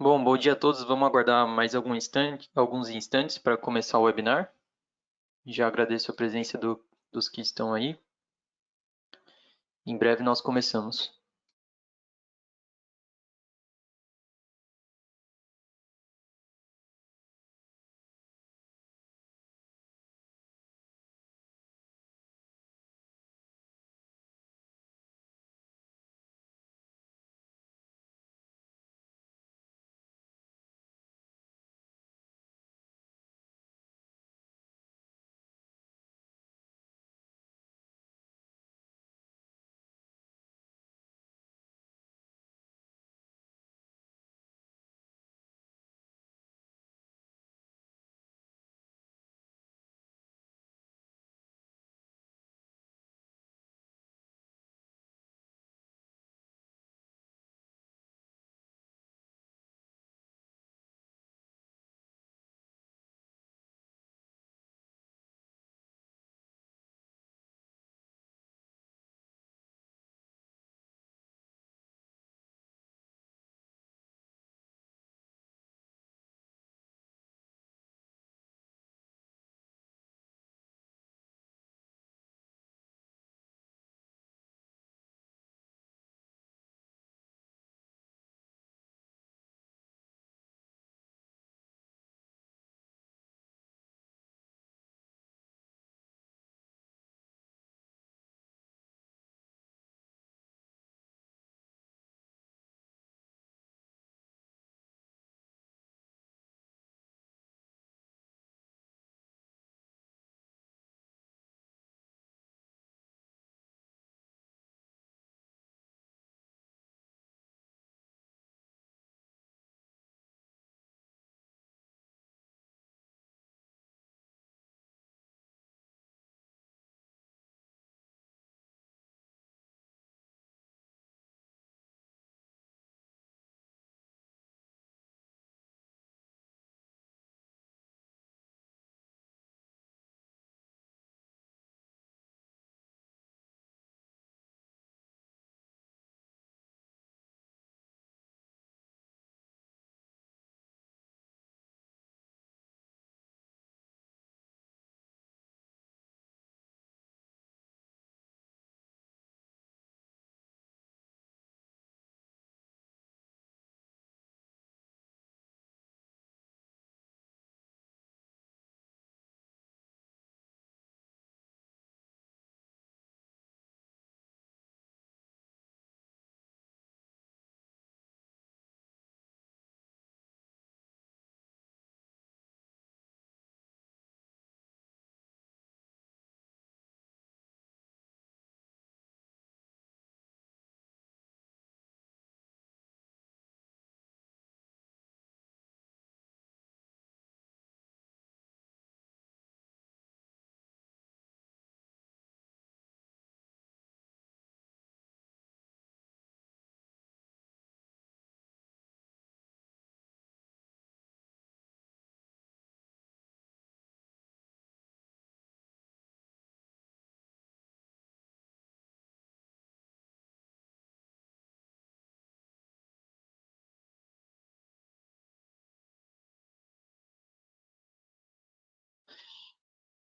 Bom dia a todos. Vamos aguardar mais alguns instantes para começar o webinar. Já agradeço a presença dos que estão aí. Em breve nós começamos.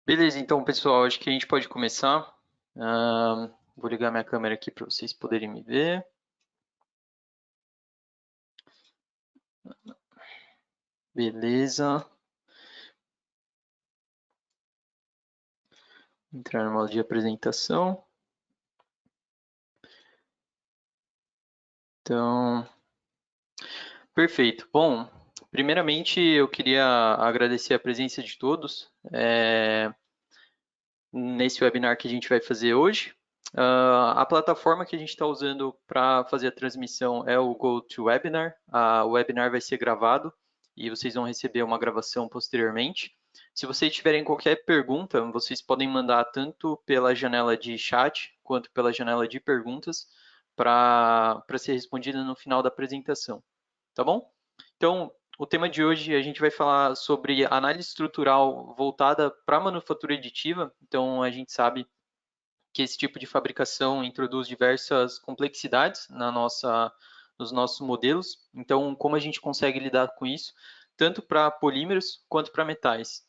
Beleza, então, pessoal, acho que a gente pode começar. Vou ligar minha câmera aqui para vocês poderem me ver. Beleza. Entrar no modo de apresentação. Então, perfeito. Bom, primeiramente eu queria agradecer a presença de todos nesse webinar que a gente vai fazer hoje. A plataforma que a gente está usando para fazer a transmissão é o GoToWebinar. O webinar vai ser gravado e vocês vão receber uma gravação posteriormente. Se vocês tiverem qualquer pergunta, vocês podem mandar tanto pela janela de chat quanto pela janela de perguntas para ser respondida no final da apresentação. Tá bom? Então, o tema de hoje a gente vai falar sobre análise estrutural voltada para a manufatura aditiva. Então, a gente sabe que esse tipo de fabricação introduz diversas complexidades nos nossos modelos. Então, como a gente consegue lidar com isso, tanto para polímeros quanto para metais.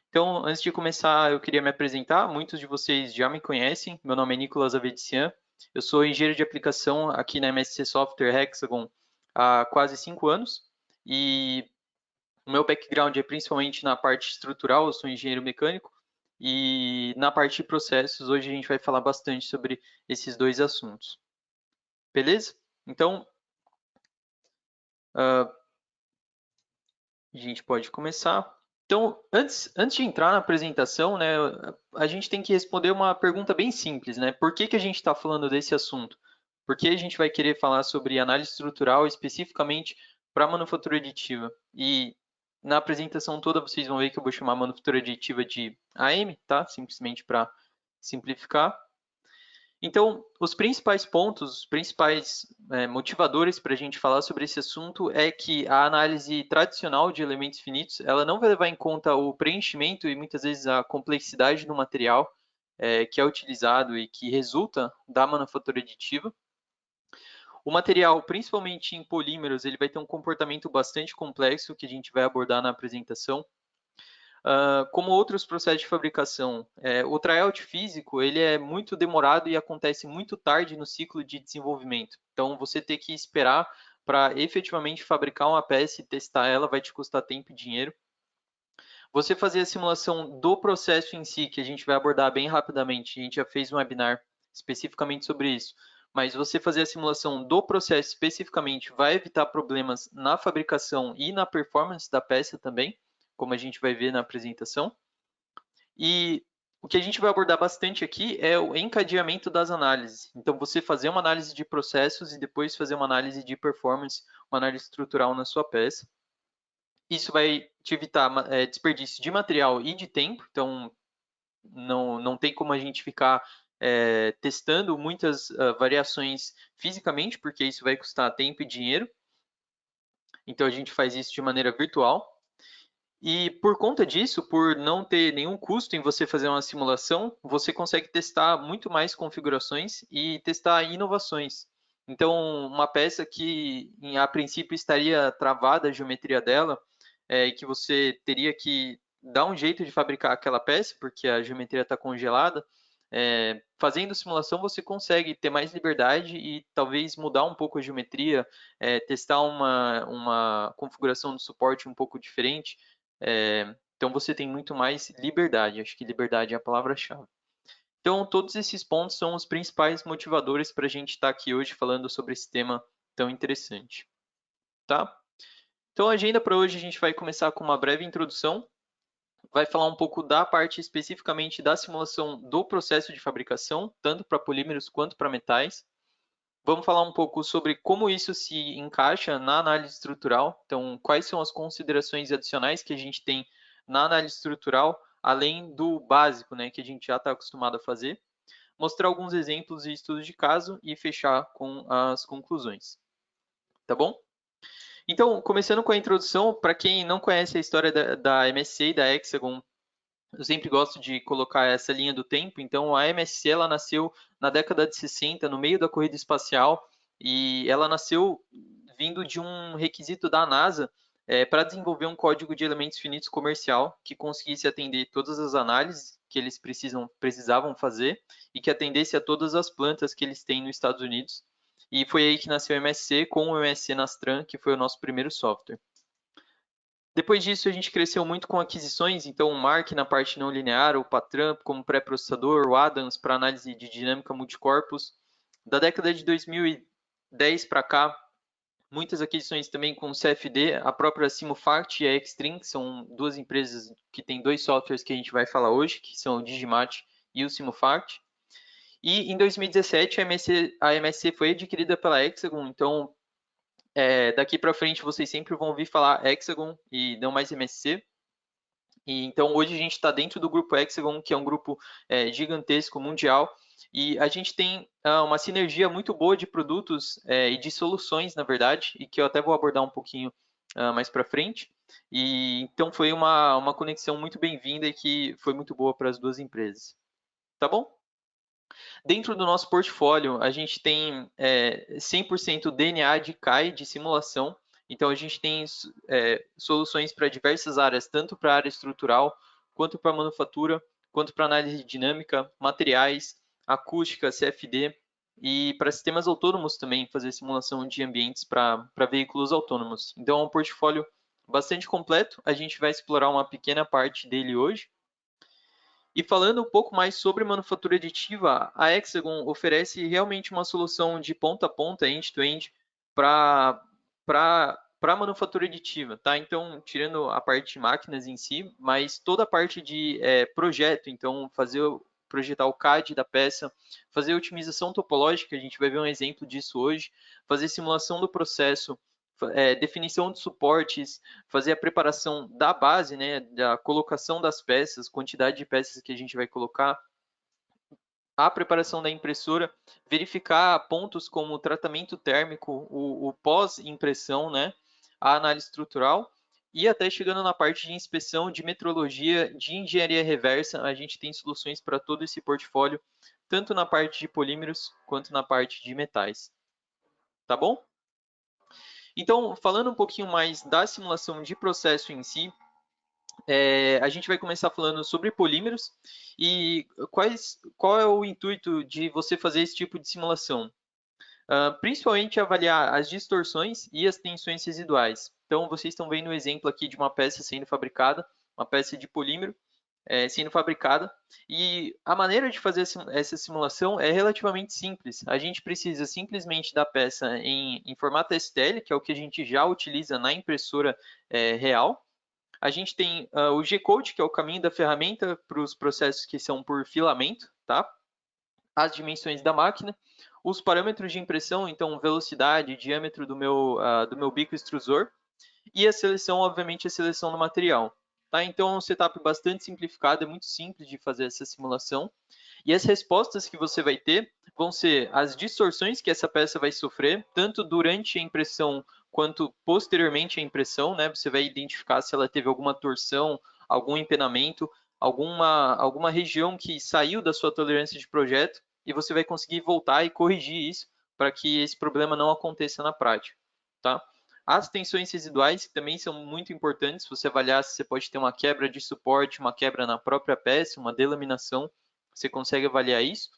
Então, antes de começar, eu queria me apresentar. Muitos de vocês já me conhecem. Meu nome é Nicolas Avedissian. Eu sou engenheiro de aplicação aqui na MSC Software Hexagon há quase 5 anos. E o meu background é principalmente na parte estrutural, eu sou engenheiro mecânico. E na parte de processos, hoje a gente vai falar bastante sobre esses dois assuntos. Beleza? Então, a gente pode começar. Então, antes de entrar na apresentação, né, a gente tem que responder uma pergunta bem simples, né? Por que a gente está falando desse assunto? Por que a gente vai querer falar sobre análise estrutural especificamente para manufatura aditiva? E na apresentação toda vocês vão ver que eu vou chamar manufatura aditiva de AM, tá? Simplesmente para simplificar. Então, os principais pontos, os principais motivadores para a gente falar sobre esse assunto é que a análise tradicional de elementos finitos, ela não vai levar em conta o preenchimento e muitas vezes a complexidade do material que é utilizado e que resulta da manufatura aditiva. O material, principalmente em polímeros, ele vai ter um comportamento bastante complexo que a gente vai abordar na apresentação. Como outros processos de fabricação, o tryout físico ele é muito demorado e acontece muito tarde no ciclo de desenvolvimento. Então, você ter que esperar para efetivamente fabricar uma peça e testar ela vai te custar tempo e dinheiro. Você fazer a simulação do processo em si, que a gente vai abordar bem rapidamente, a gente já fez um webinar especificamente sobre isso, mas você fazer a simulação do processo especificamente vai evitar problemas na fabricação e na performance da peça também, como a gente vai ver na apresentação. E o que a gente vai abordar bastante aqui é o encadeamento das análises. Então, você fazer uma análise de processos e depois fazer uma análise de performance, uma análise estrutural na sua peça. Isso vai te evitar desperdício de material e de tempo. Então, não tem como a gente ficar testando muitas variações fisicamente, porque isso vai custar tempo e dinheiro. Então, a gente faz isso de maneira virtual. E por conta disso, por não ter nenhum custo em você fazer uma simulação, você consegue testar muito mais configurações e testar inovações. Então, uma peça que a princípio estaria travada a geometria dela, e que você teria que dar um jeito de fabricar aquela peça, porque a geometria está congelada, fazendo simulação você consegue ter mais liberdade e talvez mudar um pouco a geometria, testar uma configuração de suporte um pouco diferente. Então você tem muito mais liberdade, acho que liberdade é a palavra-chave. Então todos esses pontos são os principais motivadores para a gente estar aqui hoje falando sobre esse tema tão interessante. Tá? Então a agenda para hoje a gente vai começar com uma breve introdução, vai falar um pouco da parte especificamente da simulação do processo de fabricação, tanto para polímeros quanto para metais. Vamos falar um pouco sobre como isso se encaixa na análise estrutural, então quais são as considerações adicionais que a gente tem na análise estrutural, além do básico, né, que a gente já está acostumado a fazer, mostrar alguns exemplos e estudos de caso e fechar com as conclusões. Tá bom? Então, começando com a introdução, para quem não conhece a história da MSC e da Hexagon, eu sempre gosto de colocar essa linha do tempo. Então, a MSC ela nasceu na década de 60, no meio da corrida espacial, e ela nasceu vindo de um requisito da NASA para desenvolver um código de elementos finitos comercial que conseguisse atender todas as análises que eles precisavam fazer e que atendesse a todas as plantas que eles têm nos Estados Unidos. E foi aí que nasceu o MSC com o MSC Nastran, que foi o nosso primeiro software. Depois disso, a gente cresceu muito com aquisições, então o Mark na parte não linear, o Patran como pré-processador, o Adams para análise de dinâmica multicorpus. Da década de 2010 para cá, muitas aquisições também com o CFD, a própria Simufact e a Extreme, que são duas empresas que têm dois softwares que a gente vai falar hoje, que são o Digimat e o Simufact. E em 2017, a MSC foi adquirida pela Hexagon, então daqui para frente vocês sempre vão ouvir falar Hexagon e não mais MSC. E, então hoje a gente está dentro do grupo Hexagon, que é um grupo gigantesco, mundial, e a gente tem uma sinergia muito boa de produtos e de soluções, na verdade, e que eu até vou abordar um pouquinho mais para frente. E então foi uma conexão muito bem-vinda e que foi muito boa para as duas empresas. Tá bom? Dentro do nosso portfólio, a gente tem 100% DNA de CAE, de simulação. Então, a gente tem soluções para diversas áreas, tanto para a área estrutural, quanto para manufatura, quanto para análise dinâmica, materiais, acústica, CFD, e para sistemas autônomos também, fazer simulação de ambientes para veículos autônomos. Então, é um portfólio bastante completo. A gente vai explorar uma pequena parte dele hoje. E falando um pouco mais sobre manufatura aditiva, a Hexagon oferece realmente uma solução de ponta a ponta, end-to-end, para manufatura aditiva, tá? Então, tirando a parte de máquinas em si, mas toda a parte de projeto, então, projetar o CAD da peça, fazer otimização topológica, a gente vai ver um exemplo disso hoje, fazer simulação do processo, definição de suportes, fazer a preparação da base, né, da colocação das peças, quantidade de peças que a gente vai colocar, a preparação da impressora, verificar pontos como o tratamento térmico, o pós-impressão, né, a análise estrutural, e até chegando na parte de inspeção, de metrologia, de engenharia reversa, a gente tem soluções para todo esse portfólio, tanto na parte de polímeros quanto na parte de metais. Tá bom? Então, falando um pouquinho mais da simulação de processo em si, a gente vai começar falando sobre polímeros e qual é o intuito de você fazer esse tipo de simulação. Principalmente avaliar as distorções e as tensões residuais. Então, vocês estão vendo um exemplo aqui de uma peça sendo fabricada, uma peça de polímero sendo fabricada, e a maneira de fazer essa simulação é relativamente simples. A gente precisa simplesmente da peça em formato STL, que é o que a gente já utiliza na impressora real. A gente tem o G-Code, que é o caminho da ferramenta para os processos que são por filamento, tá? As dimensões da máquina, os parâmetros de impressão, então velocidade, diâmetro do meu bico extrusor, e a seleção, obviamente, a seleção do material. Tá? Então, é um setup bastante simplificado, é muito simples de fazer essa simulação. E as respostas que você vai ter vão ser as distorções que essa peça vai sofrer, tanto durante a impressão quanto posteriormente à impressão, né? Você vai identificar se ela teve alguma torção, algum empenamento, alguma região que saiu da sua tolerância de projeto, e você vai conseguir voltar e corrigir isso para que esse problema não aconteça na prática. Tá? As tensões residuais também são muito importantes, você avaliar se você pode ter uma quebra de suporte, uma quebra na própria peça, uma delaminação, você consegue avaliar isso.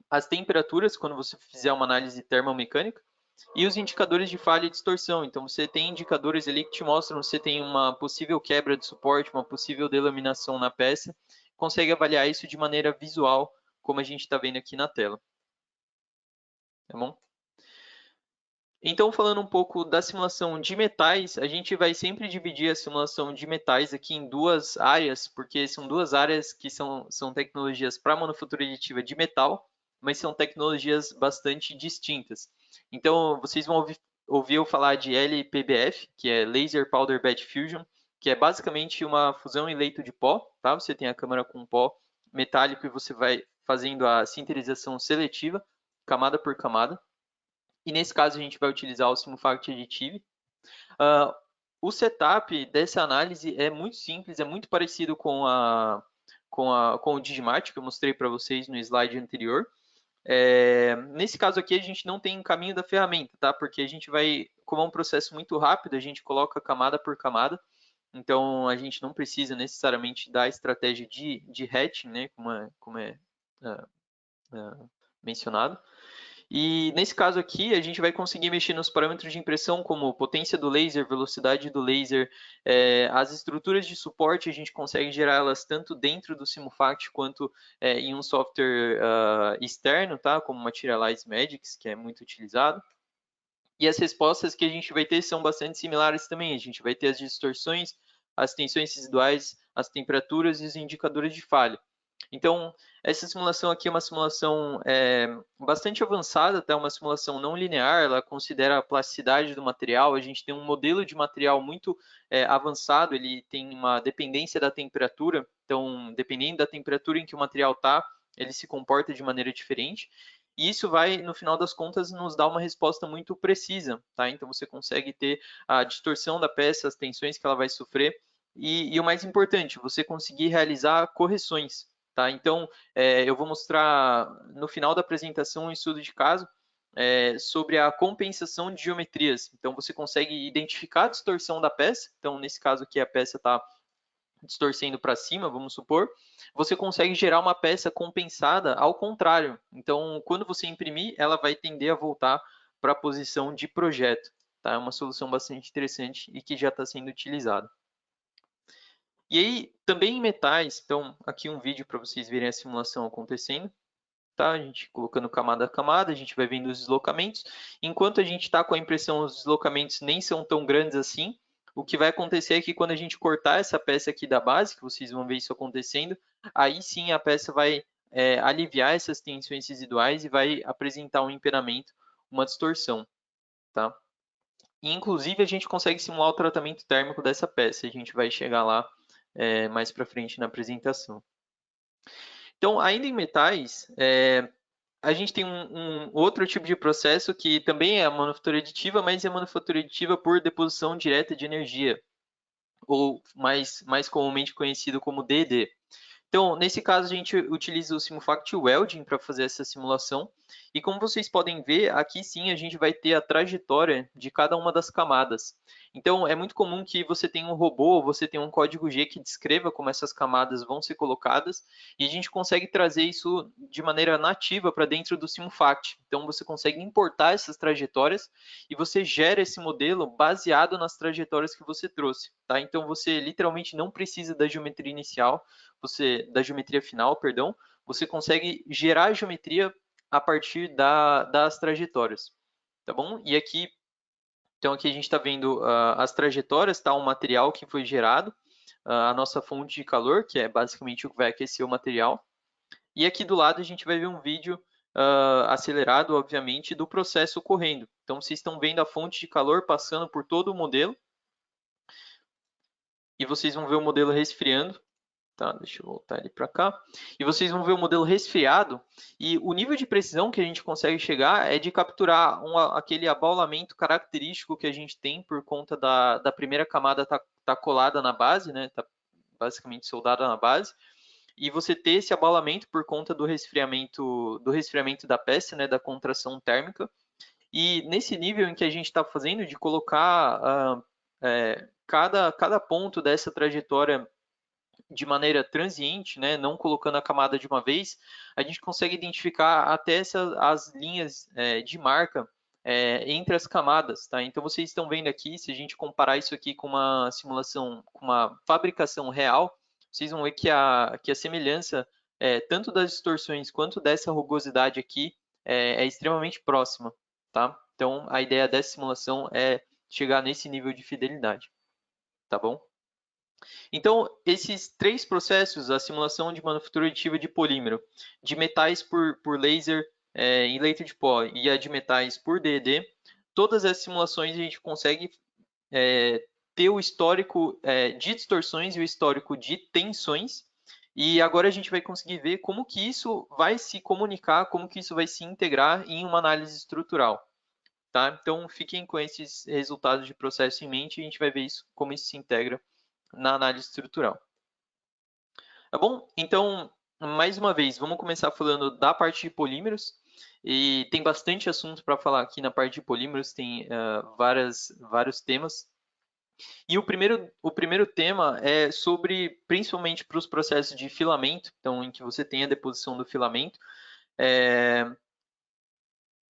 As temperaturas, quando você fizer uma análise termomecânica, e os indicadores de falha e distorção. Então, você tem indicadores ali que te mostram se você tem uma possível quebra de suporte, uma possível delaminação na peça, consegue avaliar isso de maneira visual, como a gente está vendo aqui na tela. Tá bom? Então, falando um pouco da simulação de metais, a gente vai sempre dividir a simulação de metais aqui em duas áreas, porque são duas áreas que são tecnologias para manufatura aditiva de metal, mas são tecnologias bastante distintas. Então, vocês vão ouvir eu falar de LPBF, que é Laser Powder Bed Fusion, que é basicamente uma fusão em leito de pó, tá? Você tem a câmara com pó metálico e você vai fazendo a sinterização seletiva, camada por camada. E nesse caso a gente vai utilizar o Simufact Additive. O setup dessa análise é muito simples, é muito parecido com o Digimart, que eu mostrei para vocês no slide anterior. Nesse caso aqui a gente não tem caminho da ferramenta, tá? Porque a gente vai, como é um processo muito rápido, a gente coloca camada por camada, então a gente não precisa necessariamente da estratégia de hatching, né? Como é mencionado. E nesse caso aqui, a gente vai conseguir mexer nos parâmetros de impressão, como potência do laser, velocidade do laser, as estruturas de suporte, a gente consegue gerar elas tanto dentro do Simufact quanto em um software externo, tá? Como Materialize Magics, que é muito utilizado. E as respostas que a gente vai ter são bastante similares também. A gente vai ter as distorções, as tensões residuais, as temperaturas e os indicadores de falha. Então, essa simulação aqui é uma simulação bastante avançada, até uma simulação não linear, ela considera a plasticidade do material, a gente tem um modelo de material muito avançado, ele tem uma dependência da temperatura, então, dependendo da temperatura em que o material está, ele se comporta de maneira diferente, e isso vai, no final das contas, nos dar uma resposta muito precisa, tá? Então, você consegue ter a distorção da peça, as tensões que ela vai sofrer, e o mais importante, você conseguir realizar correções. tá? Então, eu vou mostrar no final da apresentação um estudo de caso sobre a compensação de geometrias. Então, você consegue identificar a distorção da peça. Então, nesse caso aqui, a peça está distorcendo para cima, vamos supor. Você consegue gerar uma peça compensada ao contrário. Então, quando você imprimir, ela vai tender a voltar para a posição de projeto. Tá? É uma solução bastante interessante e que já está sendo utilizada. E aí, também em metais, então, aqui um vídeo para vocês verem a simulação acontecendo. Tá? A gente colocando camada a camada, a gente vai vendo os deslocamentos. Enquanto a gente está com a impressão, os deslocamentos nem são tão grandes assim. O que vai acontecer é que quando a gente cortar essa peça aqui da base, que vocês vão ver isso acontecendo, aí sim a peça vai aliviar essas tensões residuais e vai apresentar um empenamento, uma distorção. Tá? E, inclusive, a gente consegue simular o tratamento térmico dessa peça. A gente vai chegar lá mais para frente na apresentação. Então, ainda em metais, a gente tem um outro tipo de processo que também é a manufatura aditiva, mas é a manufatura aditiva por deposição direta de energia, ou mais comumente conhecido como DED. Então, nesse caso, a gente utiliza o Simufact Welding para fazer essa simulação. E como vocês podem ver, aqui sim a gente vai ter a trajetória de cada uma das camadas. Então, é muito comum que você tenha um robô, ou você tenha um código G que descreva como essas camadas vão ser colocadas, e a gente consegue trazer isso de maneira nativa para dentro do Simufact. Então, você consegue importar essas trajetórias e você gera esse modelo baseado nas trajetórias que você trouxe. Tá? Então, você literalmente não precisa da geometria inicial, da geometria final, perdão, você consegue gerar a geometria a partir das trajetórias, tá bom? E aqui, então aqui a gente está vendo as trajetórias, tá? O material que foi gerado, a nossa fonte de calor, que é basicamente o que vai aquecer o material. E aqui do lado a gente vai ver um vídeo acelerado, obviamente, do processo ocorrendo. Então vocês estão vendo a fonte de calor passando por todo o modelo. E vocês vão ver o modelo resfriando. Tá, deixa eu voltar ele para cá. E vocês vão ver o modelo resfriado. E o nível de precisão que a gente consegue chegar é de capturar aquele abaulamento característico que a gente tem por conta da primeira camada tá colada na base, né? Tá basicamente soldada na base. E você ter esse abaulamento por conta do resfriamento da peça, né? Da contração térmica. E nesse nível em que a gente está fazendo de colocar cada ponto dessa trajetória de maneira transiente, né, não colocando a camada de uma vez, a gente consegue identificar até as linhas de marca entre as camadas. Tá? Então, vocês estão vendo aqui, se a gente comparar isso aqui com uma simulação, com uma fabricação real, vocês vão ver que a semelhança, tanto das distorções quanto dessa rugosidade aqui, é extremamente próxima. Tá? Então, a ideia dessa simulação é chegar nesse nível de fidelidade. Tá bom? Então, esses três processos, a simulação de manufatura aditiva de polímero, de metais por laser em leito de pó e a de metais por DED, todas as simulações a gente consegue ter o histórico de distorções e o histórico de tensões, e agora a gente vai conseguir ver como que isso vai se comunicar, como que isso vai se integrar em uma análise estrutural. Tá? Então, fiquem com esses resultados de processo em mente e a gente vai ver isso, como isso se integra na análise estrutural. Tá bom? Então, mais uma vez, vamos começar falando da parte de polímeros. E tem bastante assunto para falar aqui na parte de polímeros, tem vários temas. E o primeiro tema é sobre, principalmente para os processos de filamento, então em que você tem a deposição do filamento.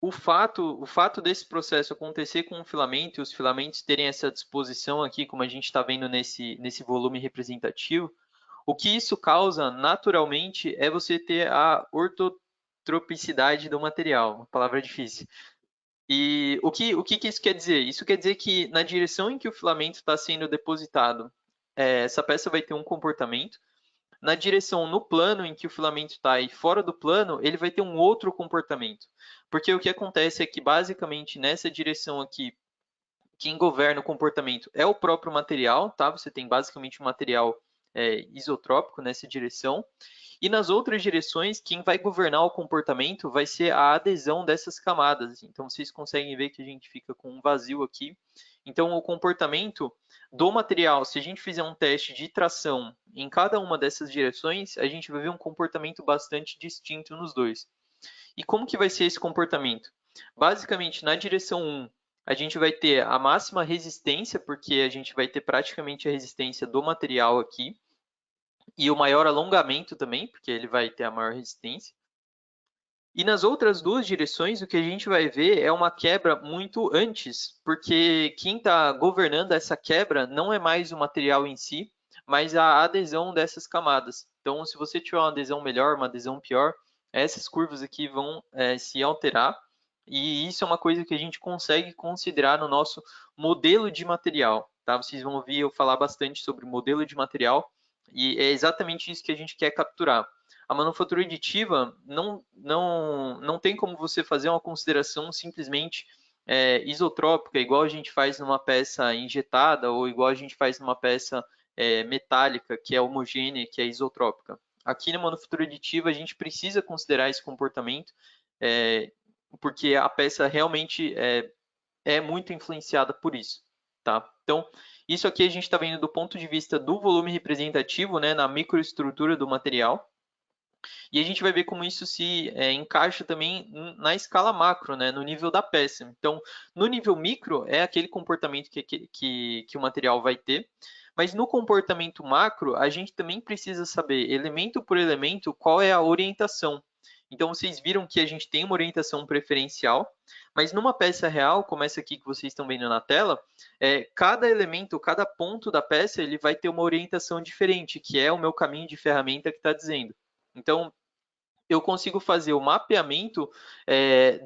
O fato desse processo acontecer com o filamento e os filamentos terem essa disposição aqui, como a gente está vendo nesse volume representativo, o que isso causa naturalmente é você ter a ortotropicidade do material, uma palavra difícil. E o que isso quer dizer? Isso quer dizer que na direção em que o filamento está sendo depositado, essa peça vai ter um comportamento. Na direção, no plano em que o filamento está e fora do plano, ele vai ter um outro comportamento. Porque o que acontece é que, basicamente, nessa direção aqui, quem governa o comportamento é o próprio material, tá? Você tem basicamente um material isotrópico nessa direção. E nas outras direções, quem vai governar o comportamento vai ser a adesão dessas camadas. Então, vocês conseguem ver que a gente fica com um vazio aqui. Então, o comportamento do material, se a gente fizer um teste de tração em cada uma dessas direções, a gente vai ver um comportamento bastante distinto nos dois. E como que vai ser esse comportamento? Basicamente, na direção 1, a gente vai ter a máxima resistência, porque a gente vai ter praticamente a resistência do material aqui, e o maior alongamento também, porque ele vai ter a maior resistência. E nas outras duas direções, o que a gente vai ver é uma quebra muito antes, porque quem está governando essa quebra não é mais o material em si, mas a adesão dessas camadas. Então, se você tiver uma adesão melhor, uma adesão pior, essas curvas aqui vão se alterar, e isso é uma coisa que a gente consegue considerar no nosso modelo de material. Tá? Vocês vão ouvir eu falar bastante sobre modelo de material, e é exatamente isso que a gente quer capturar. A manufatura aditiva não tem como você fazer uma consideração simplesmente isotrópica, igual a gente faz numa peça injetada ou igual a gente faz numa peça metálica, que é homogênea, que é isotrópica. Aqui na manufatura aditiva, a gente precisa considerar esse comportamento, porque a peça realmente é muito influenciada por isso. Tá? Então, isso aqui a gente está vendo do ponto de vista do volume representativo, né, na microestrutura do material. E a gente vai ver como isso se encaixa também na escala macro, né, no nível da peça. Então, no nível micro, é aquele comportamento que o material vai ter, mas no comportamento macro, a gente também precisa saber, elemento por elemento, qual é a orientação. Então, vocês viram que a gente tem uma orientação preferencial, mas numa peça real, como essa aqui que vocês estão vendo na tela, cada elemento, cada ponto da peça, ele vai ter uma orientação diferente, que é o meu caminho de ferramenta que está dizendo. Então, eu consigo fazer o mapeamento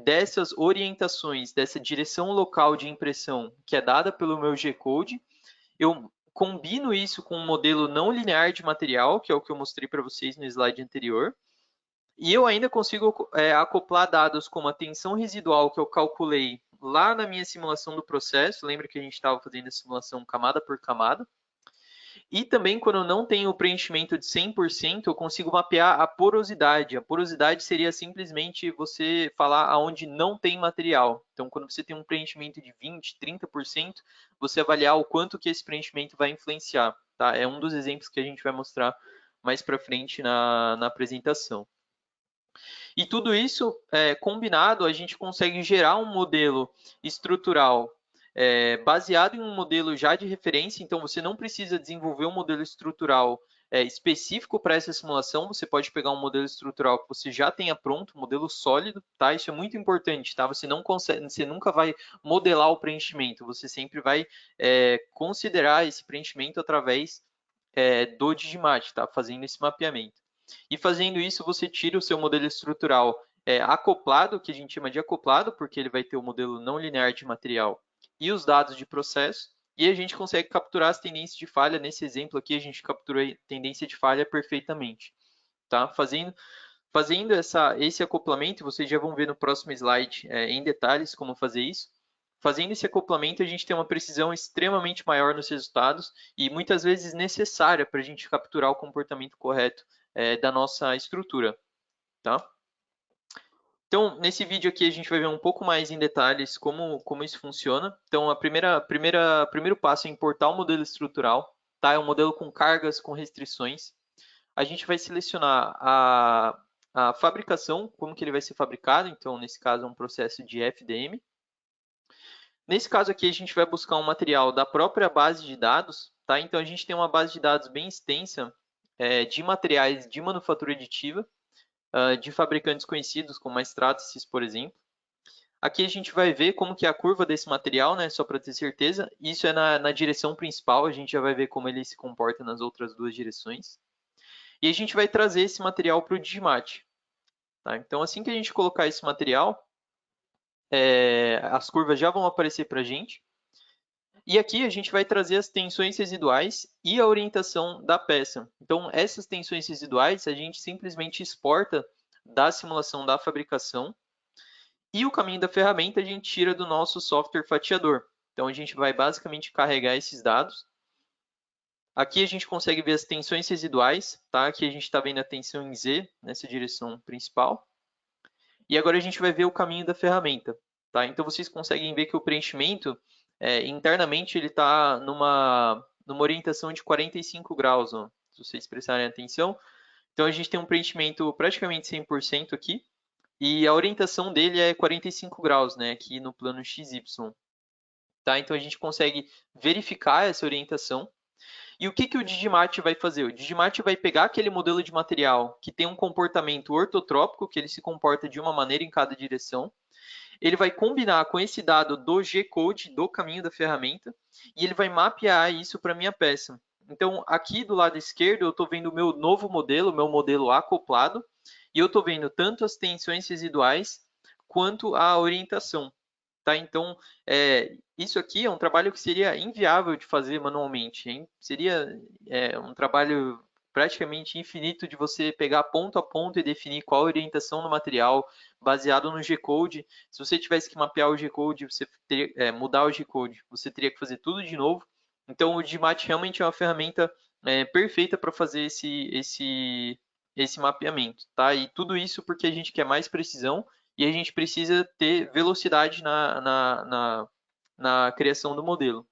dessas orientações, dessa direção local de impressão que é dada pelo meu G-Code. Eu combino isso com um modelo não linear de material, que é o que eu mostrei para vocês no slide anterior. E eu ainda consigo acoplar dados como a tensão residual que eu calculei lá na minha simulação do processo. Lembra que a gente estava fazendo a simulação camada por camada? E também, quando eu não tenho o preenchimento de 100%, eu consigo mapear a porosidade. A porosidade seria simplesmente você falar aonde não tem material. Então, quando você tem um preenchimento de 20%, 30%, você avaliar o quanto que esse preenchimento vai influenciar. Tá? É um dos exemplos que a gente vai mostrar mais para frente na apresentação. E tudo isso combinado, a gente consegue gerar um modelo estrutural baseado em um modelo já de referência, então você não precisa desenvolver um modelo estrutural específico para essa simulação, você pode pegar um modelo estrutural que você já tenha pronto, um modelo sólido, tá? Isso é muito importante, tá? Você nunca vai modelar o preenchimento, você sempre vai considerar esse preenchimento através do Digimate, tá? Fazendo esse mapeamento. E fazendo isso, você tira o seu modelo estrutural acoplado, que a gente chama de acoplado, porque ele vai ter o modelo não linear de material e os dados de processo, e a gente consegue capturar as tendências de falha. Nesse exemplo aqui, a gente capturou a tendência de falha perfeitamente. Tá? Fazendo esse acoplamento, vocês já vão ver no próximo slide em detalhes como fazer isso. Fazendo esse acoplamento, a gente tem uma precisão extremamente maior nos resultados e muitas vezes necessária para a gente capturar o comportamento correto da nossa estrutura. Tá? Então, nesse vídeo aqui, a gente vai ver um pouco mais em detalhes como isso funciona. Então, primeiro passo é importar o modelo estrutural. Tá? É um modelo com cargas, com restrições. A gente vai selecionar a fabricação, como que ele vai ser fabricado. Então, nesse caso, é um processo de FDM. Nesse caso aqui, a gente vai buscar um material da própria base de dados. Tá? Então, a gente tem uma base de dados bem extensa de materiais de manufatura aditiva, de fabricantes conhecidos, como a Stratasys, por exemplo. Aqui a gente vai ver como que é a curva desse material, né, só para ter certeza. Isso é na direção principal, a gente já vai ver como ele se comporta nas outras duas direções. E a gente vai trazer esse material para o Digimate. Tá? Então, assim que a gente colocar esse material, as curvas já vão aparecer para a gente. E aqui a gente vai trazer as tensões residuais e a orientação da peça. Então, essas tensões residuais a gente simplesmente exporta da simulação da fabricação e o caminho da ferramenta a gente tira do nosso software fatiador. Então, a gente vai basicamente carregar esses dados. Aqui a gente consegue ver as tensões residuais, tá? Aqui a gente está vendo a tensão em Z, nessa direção principal. E agora a gente vai ver o caminho da ferramenta, tá? Então vocês conseguem ver que o preenchimento, internamente, ele está numa orientação de 45 graus, ó, se vocês prestarem atenção. Então a gente tem um preenchimento praticamente 100% aqui, e a orientação dele é 45 graus, né? Aqui no plano XY. Tá? Então a gente consegue verificar essa orientação. E o que o Digimate vai fazer? O Digimate vai pegar aquele modelo de material que tem um comportamento ortotrópico, que ele se comporta de uma maneira em cada direção. Ele vai combinar com esse dado do G-code, do caminho da ferramenta, e ele vai mapear isso para a minha peça. Então, aqui do lado esquerdo, eu estou vendo o meu novo modelo, o meu modelo acoplado, e eu estou vendo tanto as tensões residuais quanto a orientação. Tá? Então, isso aqui é um trabalho que seria inviável de fazer manualmente. Hein? Seria um trabalho praticamente infinito de você pegar ponto a ponto e definir qual a orientação no material baseado no G-code. Se você tivesse que mapear o G-code, você teria, mudar o G-code, você teria que fazer tudo de novo. Então, o Digimate realmente é uma ferramenta perfeita para fazer esse mapeamento. Tá? E tudo isso porque a gente quer mais precisão e a gente precisa ter velocidade na criação do modelo,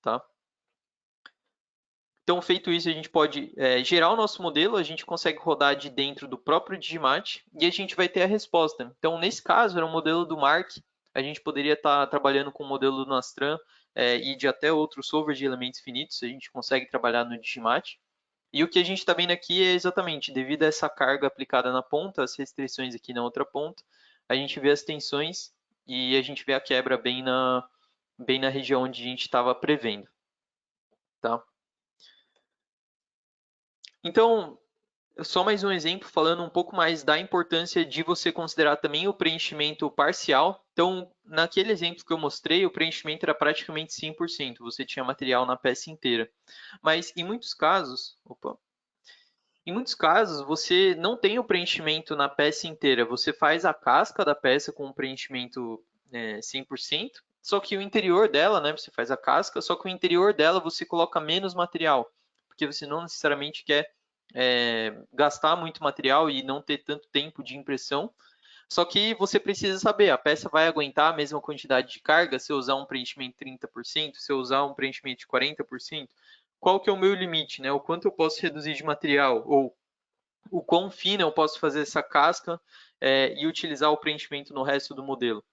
tá? Então, feito isso, a gente pode gerar o nosso modelo, a gente consegue rodar de dentro do próprio Digimate e a gente vai ter a resposta. Então, nesse caso, era um modelo do Mark, a gente poderia estar trabalhando com o modelo do Nastran e de até outros solvers de elementos finitos, a gente consegue trabalhar no Digimate. E o que a gente está vendo aqui é exatamente, devido a essa carga aplicada na ponta, as restrições aqui na outra ponta, a gente vê as tensões e a gente vê a quebra bem na região onde a gente estava prevendo. Tá? Então, só mais um exemplo falando um pouco mais da importância de você considerar também o preenchimento parcial. Então, naquele exemplo que eu mostrei, o preenchimento era praticamente 100%, você tinha material na peça inteira. Mas em muitos casos, você não tem o preenchimento na peça inteira. Você faz a casca da peça com o preenchimento 100%, só que o interior dela, né, você faz a casca, só que o interior dela você coloca menos material, porque você não necessariamente quer gastar muito material e não ter tanto tempo de impressão. Só que você precisa saber, a peça vai aguentar a mesma quantidade de carga se eu usar um preenchimento de 30%, se eu usar um preenchimento de 40%, qual que é o meu limite, né? O quanto eu posso reduzir de material, ou o quão fino eu posso fazer essa casca e utilizar o preenchimento no resto do modelo.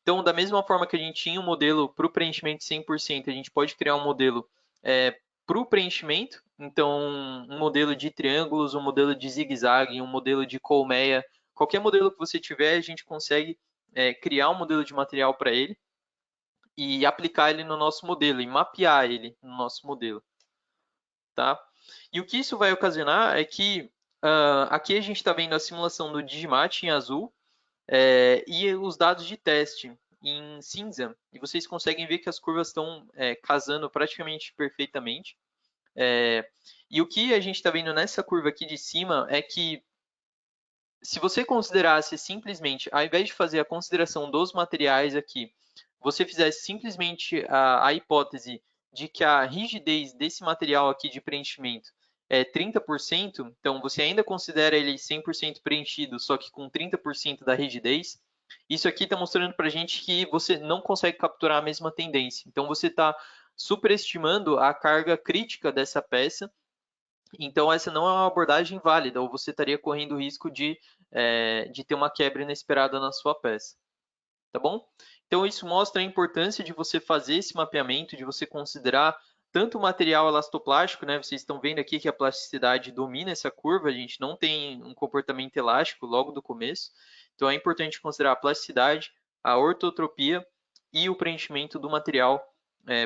Então, da mesma forma que a gente tinha um modelo para o preenchimento 100%, a gente pode criar um modelo para o preenchimento. Então, um modelo de triângulos, um modelo de zigue-zague, um modelo de colmeia. Qualquer modelo que você tiver, a gente consegue criar um modelo de material para ele e aplicar ele no nosso modelo, e mapear ele no nosso modelo. Tá? E o que isso vai ocasionar é que aqui a gente está vendo a simulação do Digimate em azul e os dados de teste em cinza. E vocês conseguem ver que as curvas estão casando praticamente perfeitamente. E o que a gente está vendo nessa curva aqui de cima é que se você considerasse simplesmente, ao invés de fazer a consideração dos materiais aqui, você fizesse simplesmente a hipótese de que a rigidez desse material aqui de preenchimento é 30%, então você ainda considera ele 100% preenchido, só que com 30% da rigidez, isso aqui está mostrando para a gente que você não consegue capturar a mesma tendência. Então você está superestimando a carga crítica dessa peça. Então, essa não é uma abordagem válida, ou você estaria correndo o risco de ter uma quebra inesperada na sua peça. Tá bom? Então, isso mostra a importância de você fazer esse mapeamento, de você considerar tanto o material elastoplástico, né? Vocês estão vendo aqui que a plasticidade domina essa curva, a gente não tem um comportamento elástico logo do começo. Então, é importante considerar a plasticidade, a ortotropia e o preenchimento do material,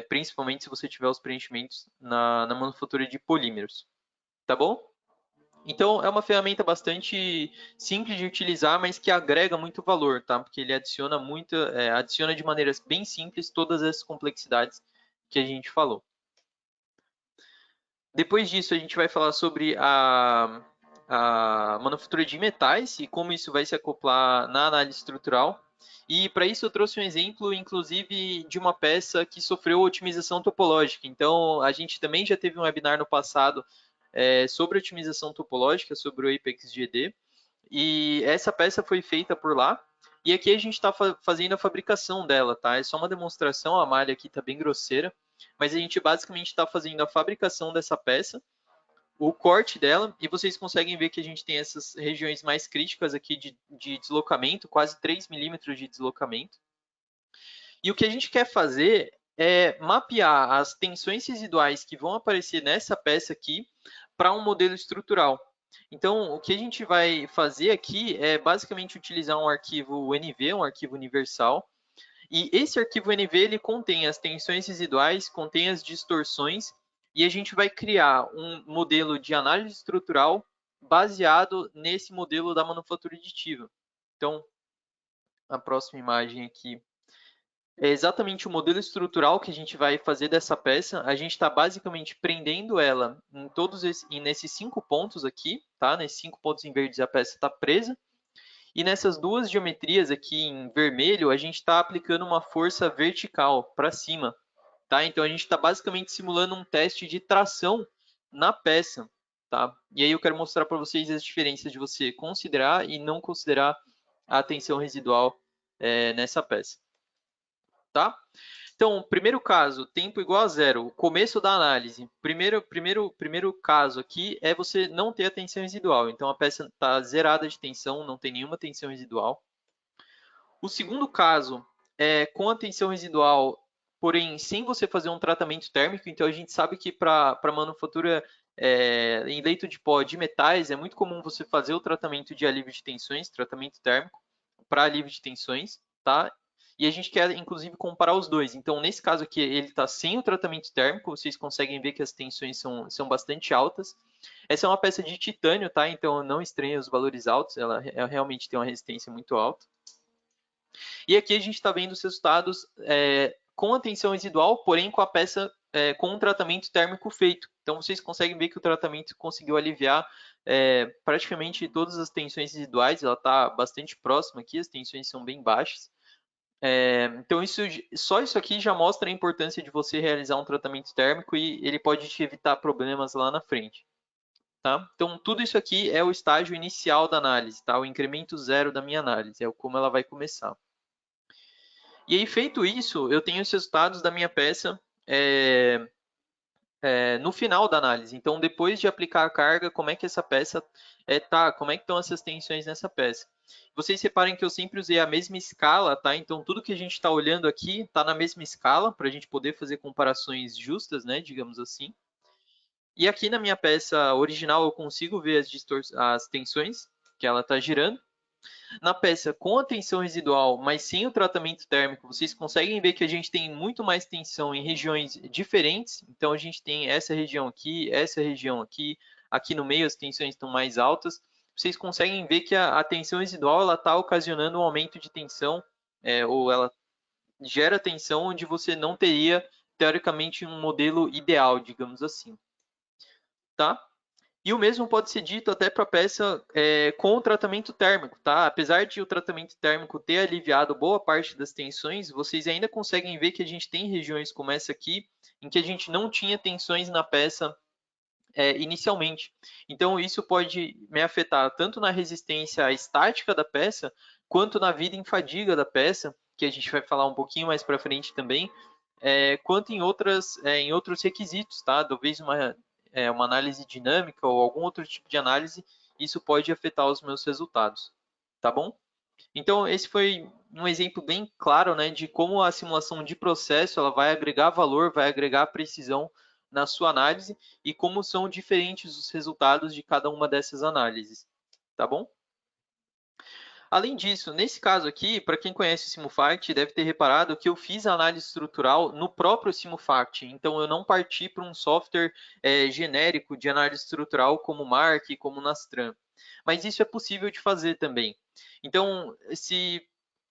principalmente se você tiver os preenchimentos na manufatura de polímeros. Tá bom? Então, é uma ferramenta bastante simples de utilizar, mas que agrega muito valor, tá? Porque ele adiciona de maneiras bem simples todas as complexidades que a gente falou. Depois disso, a gente vai falar sobre a manufatura de metais e como isso vai se acoplar na análise estrutural. E para isso eu trouxe um exemplo, inclusive, de uma peça que sofreu otimização topológica. Então, a gente também já teve um webinar no passado sobre otimização topológica, sobre o Apex GD, e essa peça foi feita por lá. E aqui a gente está fazendo a fabricação dela, tá? É só uma demonstração, a malha aqui está bem grosseira, mas a gente basicamente está fazendo a fabricação dessa peça, o corte dela, e vocês conseguem ver que a gente tem essas regiões mais críticas aqui de deslocamento, quase 3 milímetros de deslocamento. E o que a gente quer fazer é mapear as tensões residuais que vão aparecer nessa peça aqui para um modelo estrutural. Então, o que a gente vai fazer aqui é basicamente utilizar um arquivo NV, um arquivo universal, e esse arquivo NV ele contém as tensões residuais, contém as distorções, e a gente vai criar um modelo de análise estrutural baseado nesse modelo da manufatura aditiva. Então, a próxima imagem aqui é exatamente o modelo estrutural que a gente vai fazer dessa peça. A gente está basicamente prendendo ela nesses 5 pontos aqui, tá? Nesses 5 pontos em verdes a peça está presa. E nessas duas geometrias aqui em vermelho, a gente está aplicando uma força vertical para cima, tá? Então a gente está basicamente simulando um teste de tração na peça, tá? E aí eu quero mostrar para vocês as diferenças de você considerar e não considerar a tensão residual nessa peça, tá? Então, primeiro caso, tempo igual a zero, o começo da análise. Primeiro caso aqui é você não ter a tensão residual. Então, a peça está zerada de tensão, não tem nenhuma tensão residual. O segundo caso é com a tensão residual, porém sem você fazer um tratamento térmico. Então, a gente sabe que para manufatura em leito de pó de metais, é muito comum você fazer o tratamento de alívio de tensões, tratamento térmico para alívio de tensões, tá? E a gente quer, inclusive, comparar os dois. Então, nesse caso aqui, ele está sem o tratamento térmico, vocês conseguem ver que as tensões são bastante altas. Essa é uma peça de titânio, tá? Então, não estranhe os valores altos, ela realmente tem uma resistência muito alta. E aqui a gente está vendo os resultados com a tensão residual, porém com a peça com um tratamento térmico feito. Então, vocês conseguem ver que o tratamento conseguiu aliviar praticamente todas as tensões residuais, ela está bastante próxima aqui, as tensões são bem baixas. Então, só isso aqui já mostra a importância de você realizar um tratamento térmico e ele pode te evitar problemas lá na frente. Tá? Então, tudo isso aqui é o estágio inicial da análise, tá? O incremento zero da minha análise, é como ela vai começar. E aí, feito isso, eu tenho os resultados da minha peça no final da análise. Então, depois de aplicar a carga, como é que essa peça tá? Como é que estão essas tensões nessa peça? Vocês reparem que eu sempre usei a mesma escala, tá? Então, tudo que a gente está olhando aqui está na mesma escala, para a gente poder fazer comparações justas, né? Digamos assim. E aqui na minha peça original, eu consigo ver as tensões que ela está girando. Na peça com a tensão residual, mas sem o tratamento térmico, vocês conseguem ver que a gente tem muito mais tensão em regiões diferentes. Então, a gente tem essa região aqui, aqui no meio as tensões estão mais altas. Vocês conseguem ver que a tensão residual está ocasionando um aumento de tensão, ou ela gera tensão onde você não teria, teoricamente, um modelo ideal, digamos assim. Tá? E o mesmo pode ser dito até para a peça com o tratamento térmico, tá? Apesar de o tratamento térmico ter aliviado boa parte das tensões, vocês ainda conseguem ver que a gente tem regiões como essa aqui, em que a gente não tinha tensões na peça inicialmente. Então, isso pode me afetar tanto na resistência estática da peça, quanto na vida em fadiga da peça, que a gente vai falar um pouquinho mais para frente também, quanto em outros requisitos, tá? Talvez uma análise dinâmica ou algum outro tipo de análise, isso pode afetar os meus resultados, tá bom? Então, esse foi um exemplo bem claro, né, de como a simulação de processo ela vai agregar valor, vai agregar precisão na sua análise e como são diferentes os resultados de cada uma dessas análises, tá bom? Além disso, nesse caso aqui, para quem conhece o Simufact, deve ter reparado que eu fiz a análise estrutural no próprio Simufact. Então, eu não parti para um software genérico de análise estrutural como o Mark, como o Nastran. Mas isso é possível de fazer também. Então,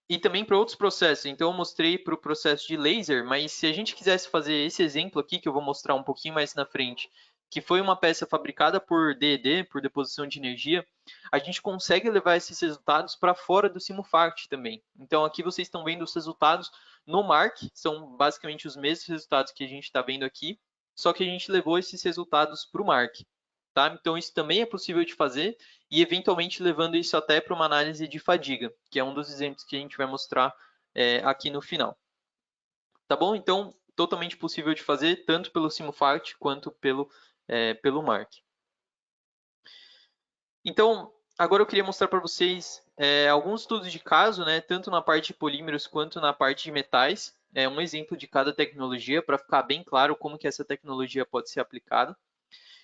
e também para outros processos. Então, eu mostrei para o processo de laser, mas se a gente quisesse fazer esse exemplo aqui, que eu vou mostrar um pouquinho mais na frente, que foi uma peça fabricada por DED, por deposição de energia, a gente consegue levar esses resultados para fora do Simufact também. Então aqui vocês estão vendo os resultados no MARC, são basicamente os mesmos resultados que a gente está vendo aqui, só que a gente levou esses resultados para o MARC. Tá? Então isso também é possível de fazer e eventualmente levando isso até para uma análise de fadiga, que é um dos exemplos que a gente vai mostrar aqui no final. Tá bom? Então, totalmente possível de fazer, tanto pelo Simufact quanto pelo MARC. Então, agora eu queria mostrar para vocês alguns estudos de caso, né, tanto na parte de polímeros quanto na parte de metais. Um exemplo de cada tecnologia, para ficar bem claro como que essa tecnologia pode ser aplicada.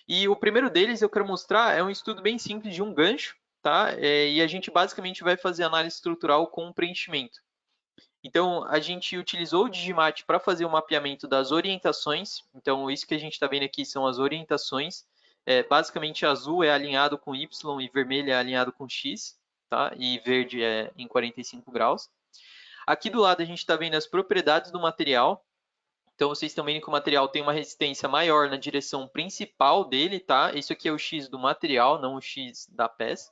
E o primeiro deles eu quero mostrar é um estudo bem simples de um gancho, tá? E a gente basicamente vai fazer análise estrutural com preenchimento. Então, a gente utilizou o Digimat para fazer o mapeamento das orientações. Então, isso que a gente está vendo aqui são as orientações. Basicamente, azul é alinhado com Y e vermelho é alinhado com X, tá? E verde é em 45 graus. Aqui do lado, a gente está vendo as propriedades do material. Então, vocês estão vendo que o material tem uma resistência maior na direção principal dele, tá? Isso aqui é o X do material, não o X da peça.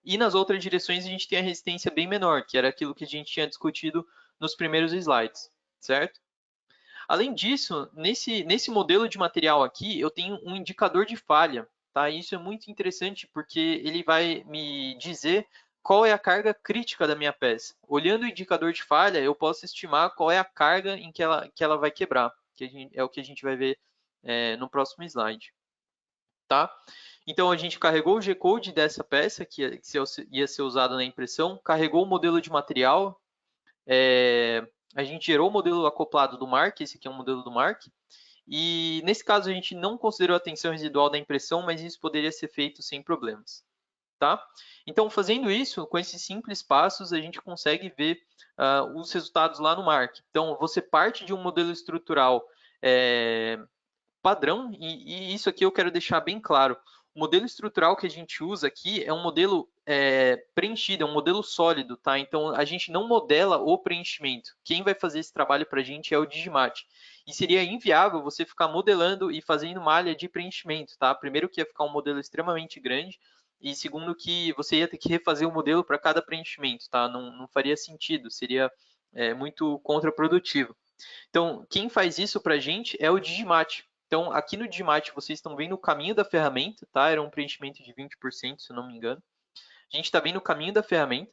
E nas outras direções a gente tem a resistência bem menor, que era aquilo que a gente tinha discutido nos primeiros slides, certo? Além disso, nesse modelo de material aqui, eu tenho um indicador de falha, tá? Isso é muito interessante porque ele vai me dizer qual é a carga crítica da minha peça. Olhando o indicador de falha, eu posso estimar qual é a carga em que ela vai quebrar, que é o que a gente vai ver no próximo slide, tá? Então, a gente carregou o G-Code dessa peça, que ia ser usado na impressão, carregou o modelo de material, a gente gerou o modelo acoplado do MARC, esse aqui é um modelo do MARC, e nesse caso a gente não considerou a tensão residual da impressão, mas isso poderia ser feito sem problemas. Tá? Então, fazendo isso, com esses simples passos, a gente consegue ver os resultados lá no MARC. Então, você parte de um modelo estrutural padrão, e isso aqui eu quero deixar bem claro. O modelo estrutural que a gente usa aqui é um modelo preenchido, é um modelo sólido, tá? Então, a gente não modela o preenchimento. Quem vai fazer esse trabalho para a gente é o Digimat. E seria inviável você ficar modelando e fazendo malha de preenchimento, tá? Primeiro que ia ficar um modelo extremamente grande, e segundo que você ia ter que refazer o modelo para cada preenchimento, tá? Não faria sentido, seria muito contraprodutivo. Então, quem faz isso para a gente é o Digimat. Então, aqui no Digimat, vocês estão vendo o caminho da ferramenta, tá? Era um preenchimento de 20%, se eu não me engano. A gente está vendo o caminho da ferramenta.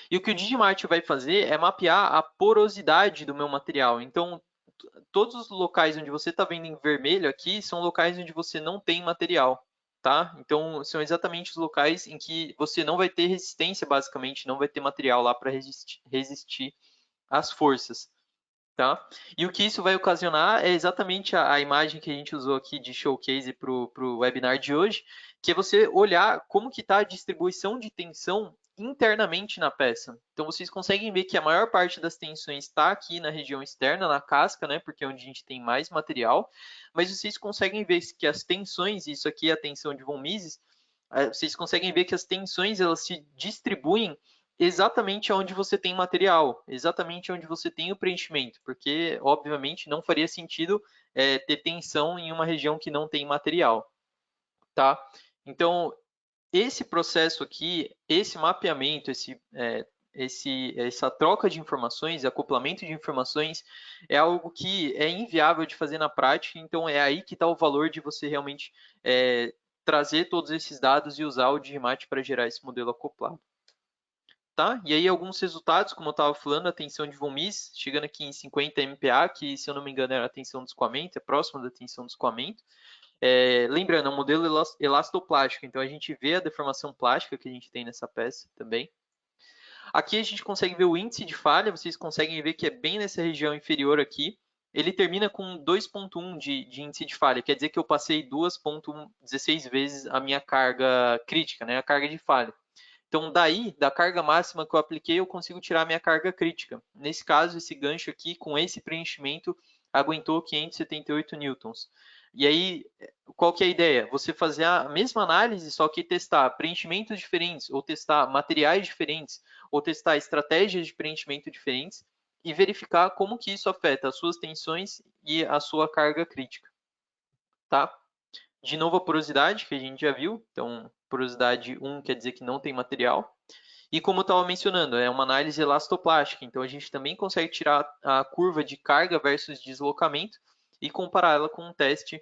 E o que o Digimat vai fazer é mapear a porosidade do meu material. Então, todos os locais onde você está vendo em vermelho aqui são locais onde você não tem material, tá? Então, são exatamente os locais em que você não vai ter resistência, basicamente, não vai ter material lá para resistir às forças. Tá? E o que isso vai ocasionar é exatamente a imagem que a gente usou aqui de showcase para o webinar de hoje, que é você olhar como que está a distribuição de tensão internamente na peça. Então, vocês conseguem ver que a maior parte das tensões está aqui na região externa, na casca, né, porque é onde a gente tem mais material, mas vocês conseguem ver que as tensões, isso aqui é a tensão de von Mises, vocês conseguem ver que as tensões elas se distribuem exatamente onde você tem material, exatamente onde você tem o preenchimento, porque, obviamente, não faria sentido ter tensão em uma região que não tem material, tá? Então, esse processo aqui, esse mapeamento, essa troca de informações, acoplamento de informações, é algo que é inviável de fazer na prática, então é aí que está o valor de você realmente trazer todos esses dados e usar o Digimat para gerar esse modelo acoplado. Tá? E aí alguns resultados, como eu estava falando, a tensão de von Mises, chegando aqui em 50 MPa, que se eu não me engano era a tensão do escoamento, é próxima da tensão do escoamento. Lembrando, é um modelo elastoplástico, então a gente vê a deformação plástica que a gente tem nessa peça também. Aqui a gente consegue ver o índice de falha, vocês conseguem ver que é bem nessa região inferior aqui. Ele termina com 2,1 de índice de falha, quer dizer que eu passei 2,16 vezes a minha carga crítica, né, a carga de falha. Então, daí, da carga máxima que eu apliquei, eu consigo tirar a minha carga crítica. Nesse caso, esse gancho aqui, com esse preenchimento, aguentou 578 newtons. E aí, qual que é a ideia? Você fazer a mesma análise, só que testar preenchimentos diferentes, ou testar materiais diferentes, ou testar estratégias de preenchimento diferentes, e verificar como que isso afeta as suas tensões e a sua carga crítica. tá? De novo, a porosidade, que a gente já viu. Então, porosidade 1 quer dizer que não tem material. E como eu estava mencionando, é uma análise elastoplástica. Então, a gente também consegue tirar a curva de carga versus deslocamento e compará-la com um teste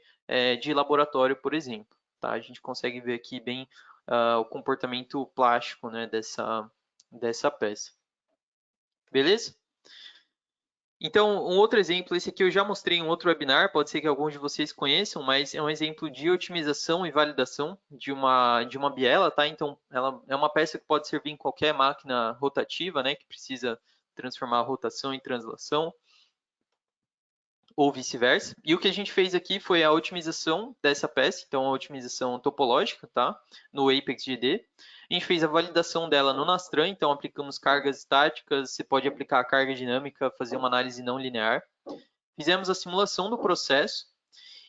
de laboratório, por exemplo. Tá? A gente consegue ver aqui bem o comportamento plástico, né, dessa peça. Beleza? Então, um outro exemplo, esse aqui eu já mostrei em um outro webinar, pode ser que alguns de vocês conheçam, mas é um exemplo de otimização e validação de uma biela, tá? Então, ela é uma peça que pode servir em qualquer máquina rotativa, né, que precisa transformar a rotação em translação, ou vice-versa. E o que a gente fez aqui foi a otimização dessa peça, então a otimização topológica, tá? No Apex GD. A gente fez a validação dela no Nastran, então aplicamos cargas estáticas, você pode aplicar a carga dinâmica, fazer uma análise não linear. Fizemos a simulação do processo,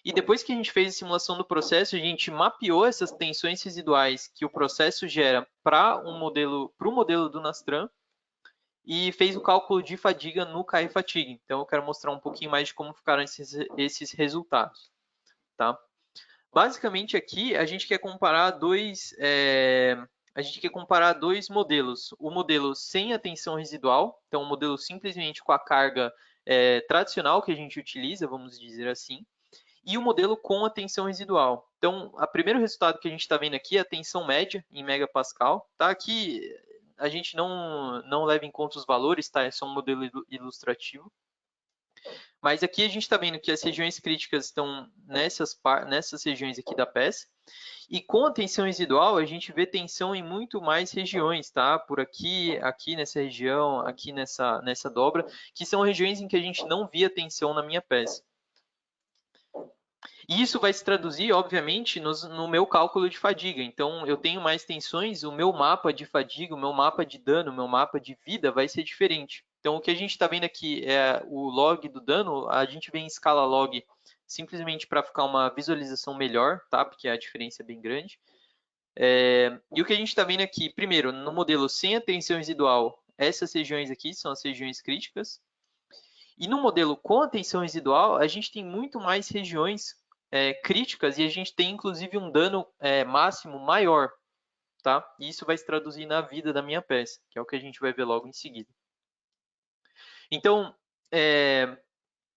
e depois que a gente fez a simulação do processo, a gente mapeou essas tensões residuais que o processo gera para o modelo do Nastran, e fez o cálculo de fadiga no KE-Fatigue. Então, eu quero mostrar um pouquinho mais de como ficaram esses resultados. Tá? Basicamente, aqui, a gente quer comparar dois modelos. O modelo sem a tensão residual, então, o modelo simplesmente com a carga tradicional que a gente utiliza, vamos dizer assim, e o modelo com a tensão residual. Então, o primeiro resultado que a gente está vendo aqui é a tensão média em megapascal. Tá? Aqui a gente não leva em conta os valores, tá? É só um modelo ilustrativo. Mas aqui a gente está vendo que as regiões críticas estão nessas regiões aqui da peça. E com a tensão residual, a gente vê tensão em muito mais regiões, tá? Por aqui, aqui nessa região, aqui nessa dobra, que são regiões em que a gente não via tensão na minha peça. E isso vai se traduzir, obviamente, no meu cálculo de fadiga. Então, eu tenho mais tensões, o meu mapa de fadiga, o meu mapa de dano, o meu mapa de vida vai ser diferente. Então, o que a gente está vendo aqui é o log do dano, a gente vê em escala log simplesmente para ficar uma visualização melhor, tá? Porque a diferença é bem grande. E o que a gente está vendo aqui, primeiro, no modelo sem a tensão residual, essas regiões aqui são as regiões críticas. E no modelo com a tensão residual, a gente tem muito mais regiões críticas e a gente tem inclusive um dano máximo maior, tá? E isso vai se traduzir na vida da minha peça, que é o que a gente vai ver logo em seguida. Então,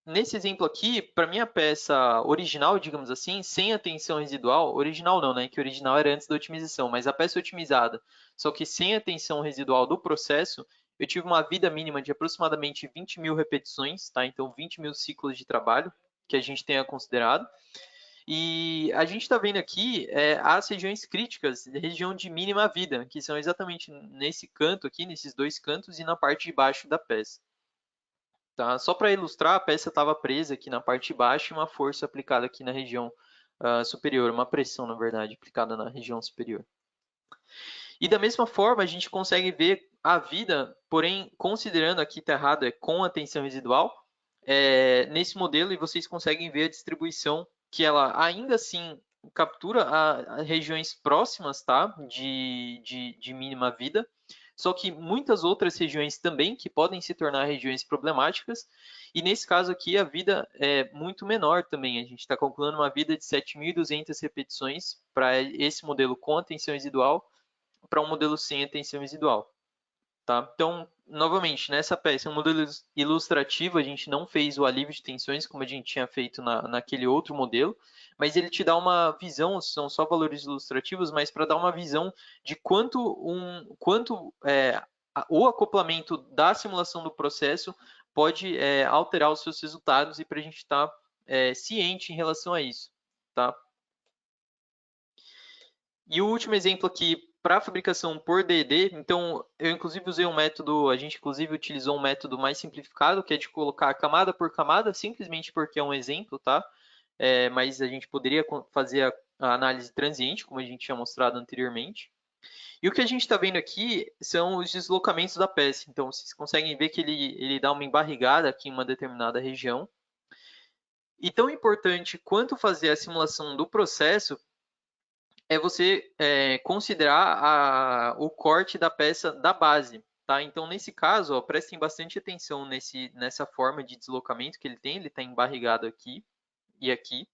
nesse exemplo aqui, para minha peça original, digamos assim, sem a tensão residual, original não, né? Que original era antes da otimização, mas a peça otimizada, só que sem a tensão residual do processo, eu tive uma vida mínima de aproximadamente 20 mil repetições, tá? Então, 20 mil ciclos de trabalho que a gente tenha considerado. E a gente está vendo aqui as regiões críticas, região de mínima vida, que são exatamente nesse canto aqui, nesses dois cantos e na parte de baixo da peça. Tá? Só para ilustrar, a peça estava presa aqui na parte de baixo e uma força aplicada aqui na região superior, uma pressão, na verdade, aplicada na região superior. E da mesma forma, a gente consegue ver a vida, porém, considerando aqui, está errado, com a tensão residual, nesse modelo, e vocês conseguem ver a distribuição que ela ainda assim captura a regiões próximas, tá? de mínima vida, só que muitas outras regiões também que podem se tornar regiões problemáticas, e nesse caso aqui a vida é muito menor também, a gente está calculando uma vida de 7.200 repetições para esse modelo com a tensão residual, para um modelo sem a tensão residual. Tá? Então, novamente, nessa peça, um modelo ilustrativo, a gente não fez o alívio de tensões como a gente tinha feito naquele outro modelo, mas ele te dá uma visão, são só valores ilustrativos, mas para dar uma visão de quanto o acoplamento da simulação do processo pode alterar os seus resultados e para a gente estar ciente em relação a isso. Tá? E o último exemplo aqui para fabricação por DD, então eu inclusive usei um método, a gente inclusive utilizou um método mais simplificado, que é de colocar camada por camada, simplesmente porque é um exemplo, tá? Mas a gente poderia fazer a análise transiente, como a gente tinha mostrado anteriormente. E o que a gente está vendo aqui são os deslocamentos da peça. Então, vocês conseguem ver que ele dá uma embarrigada aqui em uma determinada região. E tão importante quanto fazer a simulação do processo é você considerar o corte da peça da base. Tá? Então, nesse caso, ó, prestem bastante atenção nessa forma de deslocamento que ele tem. Ele está embarrigado aqui e aqui.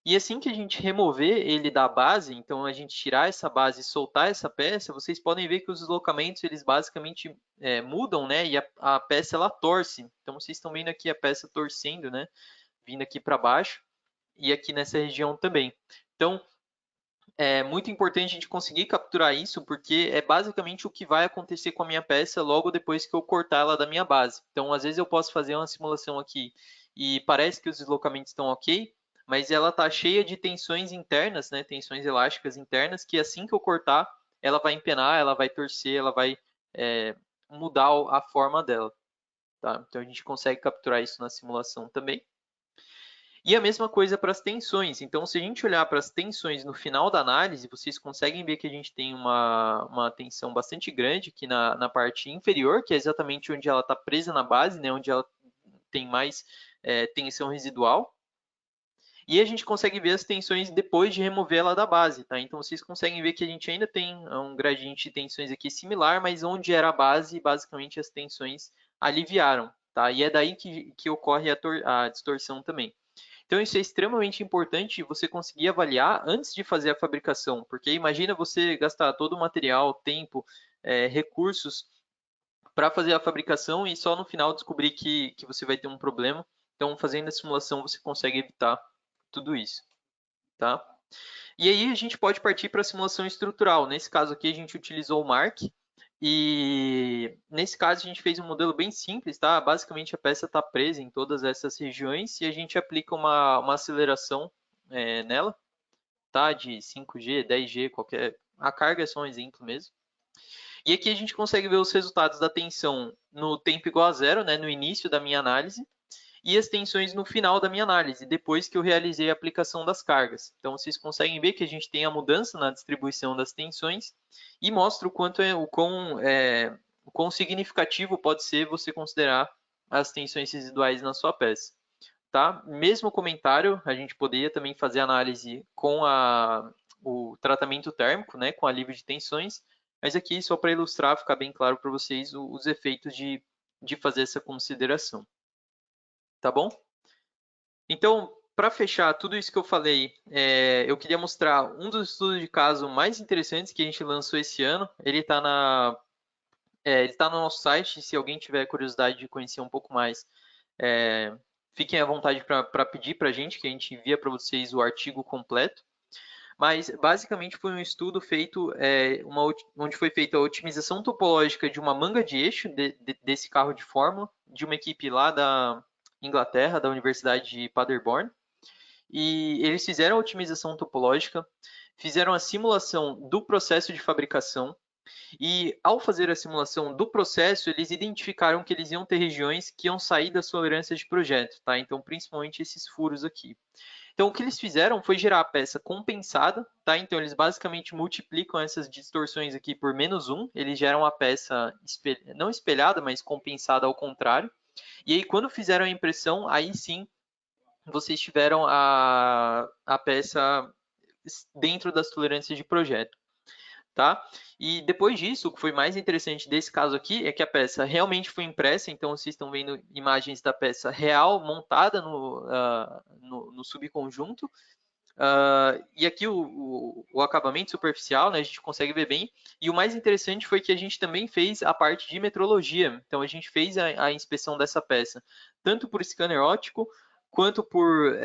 E assim que a gente remover ele da base, então a gente tirar essa base e soltar essa peça, vocês podem ver que os deslocamentos eles basicamente mudam, né? E a peça ela torce. Então vocês estão vendo aqui a peça torcendo, né? Vindo aqui para baixo e aqui nessa região também. Então é muito importante a gente conseguir capturar isso, porque é basicamente o que vai acontecer com a minha peça logo depois que eu cortar ela da minha base. Então, às vezes eu posso fazer uma simulação aqui e parece que os deslocamentos estão ok, mas ela está cheia de tensões internas, né, tensões elásticas internas, que assim que eu cortar, ela vai empenar, ela vai torcer, ela vai é, mudar a forma dela. Tá? Então, a gente consegue capturar isso na simulação também. E a mesma coisa para as tensões. Então, se a gente olhar para as tensões no final da análise, vocês conseguem ver que a gente tem uma tensão bastante grande aqui na parte inferior, que é exatamente onde ela está presa na base, né, onde ela tem mais tensão residual. E a gente consegue ver as tensões depois de remover ela da base, tá? Então, vocês conseguem ver que a gente ainda tem um gradiente de tensões aqui similar, mas onde era a base, basicamente as tensões aliviaram, tá? E é daí que ocorre a distorção também. Então, isso é extremamente importante você conseguir avaliar antes de fazer a fabricação, porque imagina você gastar todo o material, tempo, recursos para fazer a fabricação e só no final descobrir que você vai ter um problema. Então, fazendo a simulação, você consegue evitar tudo isso, tá? E aí a gente pode partir para a simulação estrutural. Nesse caso aqui, a gente utilizou o Mark. E nesse caso, a gente fez um modelo bem simples, tá? Basicamente, a peça está presa em todas essas regiões e a gente aplica uma aceleração nela, tá? De 5G, 10G, qualquer. A carga é só um exemplo mesmo. E aqui a gente consegue ver os resultados da tensão no tempo igual a zero, né? No início da minha análise e as tensões no final da minha análise, depois que eu realizei a aplicação das cargas. Então, vocês conseguem ver que a gente tem a mudança na distribuição das tensões e mostra o quão significativo pode ser você considerar as tensões residuais na sua peça. Tá? Mesmo comentário, a gente poderia também fazer análise com o tratamento térmico, né, com alívio de tensões, mas aqui só para ilustrar, ficar bem claro para vocês os efeitos de fazer essa consideração. Tá bom? Então, para fechar tudo isso que eu falei, eu queria mostrar um dos estudos de caso mais interessantes que a gente lançou esse ano. Ele tá no nosso site, se alguém tiver curiosidade de conhecer um pouco mais, é, fiquem à vontade para pedir para a gente, que a gente envia para vocês o artigo completo. Mas, basicamente, foi um estudo feito, onde foi feita a otimização topológica de uma manga de eixo desse carro de fórmula, de uma equipe lá da Inglaterra, da Universidade de Paderborn. E eles fizeram a otimização topológica, fizeram a simulação do processo de fabricação, e ao fazer a simulação do processo, eles identificaram que eles iam ter regiões que iam sair das tolerâncias de projeto, tá? Então, principalmente esses furos aqui. Então, o que eles fizeram foi gerar a peça compensada, tá? Então, eles basicamente multiplicam essas distorções aqui por -1, eles geram a peça não espelhada, mas compensada ao contrário. E aí, quando fizeram a impressão, aí sim vocês tiveram a peça dentro das tolerâncias de projeto, tá? E depois disso, o que foi mais interessante desse caso aqui é que a peça realmente foi impressa, então vocês estão vendo imagens da peça real montada no subconjunto. E aqui o acabamento superficial, né, a gente consegue ver bem. E o mais interessante foi que a gente também fez a parte de metrologia. Então a gente fez a inspeção dessa peça, tanto por scanner óptico, quanto por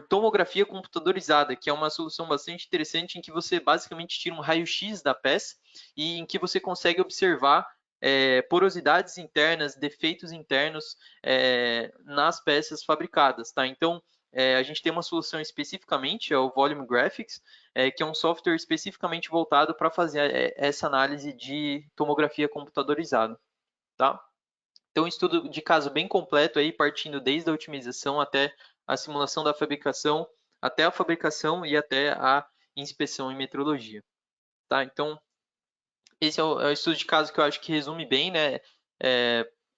tomografia computadorizada, que é uma solução bastante interessante em que você basicamente tira um raio-x da peça e em que você consegue observar porosidades internas, defeitos internos nas peças fabricadas, tá? Então, a gente tem uma solução especificamente, é o Volume Graphics, que é um software especificamente voltado para fazer essa análise de tomografia computadorizada, tá? Então, um estudo de caso bem completo aí, partindo desde a otimização até a simulação da fabricação, até a fabricação e até a inspeção em metrologia, tá? Então, esse é o estudo de caso que eu acho que resume bem, né?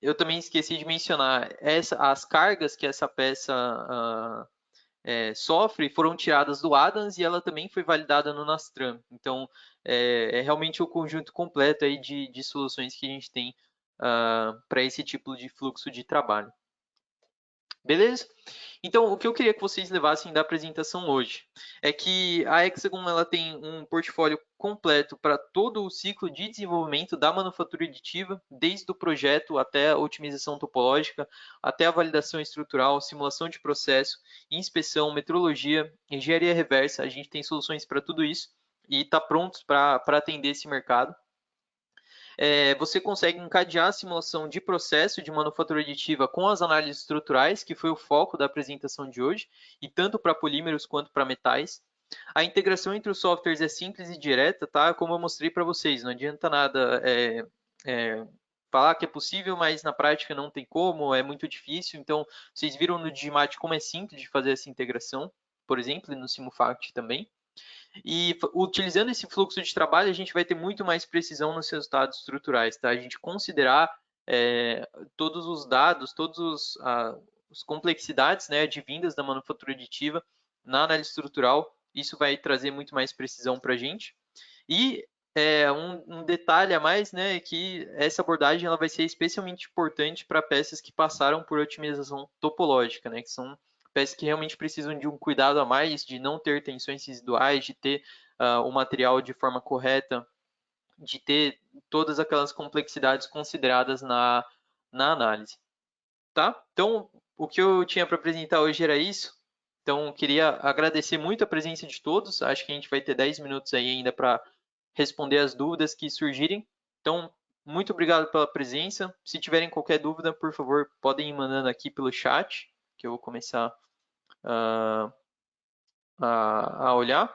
Eu também esqueci de mencionar as cargas que essa peça sofre foram tiradas do Adams e ela também foi validada no Nastran. Então, realmente o conjunto completo aí de soluções que a gente tem para esse tipo de fluxo de trabalho. Beleza? Então, o que eu queria que vocês levassem da apresentação hoje é que a Hexagon ela tem um portfólio completo para todo o ciclo de desenvolvimento da manufatura aditiva, desde o projeto até a otimização topológica, até a validação estrutural, simulação de processo, inspeção, metrologia, engenharia reversa. A gente tem soluções para tudo isso e está prontos para atender esse mercado. Você consegue encadear a simulação de processo de manufatura aditiva com as análises estruturais, que foi o foco da apresentação de hoje, e tanto para polímeros quanto para metais. A integração entre os softwares é simples e direta, tá? Como eu mostrei para vocês, não adianta nada falar que é possível, mas na prática não tem como, é muito difícil. Então, vocês viram no Digimat como é simples de fazer essa integração, por exemplo, e no Simufact também. E utilizando esse fluxo de trabalho, a gente vai ter muito mais precisão nos resultados estruturais, tá? A gente considerar todos os dados, todas as complexidades, né, advindas da manufatura aditiva na análise estrutural, isso vai trazer muito mais precisão para a gente. E um detalhe a mais, né, é que essa abordagem ela vai ser especialmente importante para peças que passaram por otimização topológica, né, que são peças que realmente precisam de um cuidado a mais, de não ter tensões residuais, de ter o material de forma correta, de ter todas aquelas complexidades consideradas na análise. Tá? Então, o que eu tinha para apresentar hoje era isso. Então, queria agradecer muito a presença de todos. Acho que a gente vai ter 10 minutos aí ainda para responder as dúvidas que surgirem. Então, muito obrigado pela presença. Se tiverem qualquer dúvida, por favor, podem ir mandando aqui pelo chat, que eu vou começar a olhar.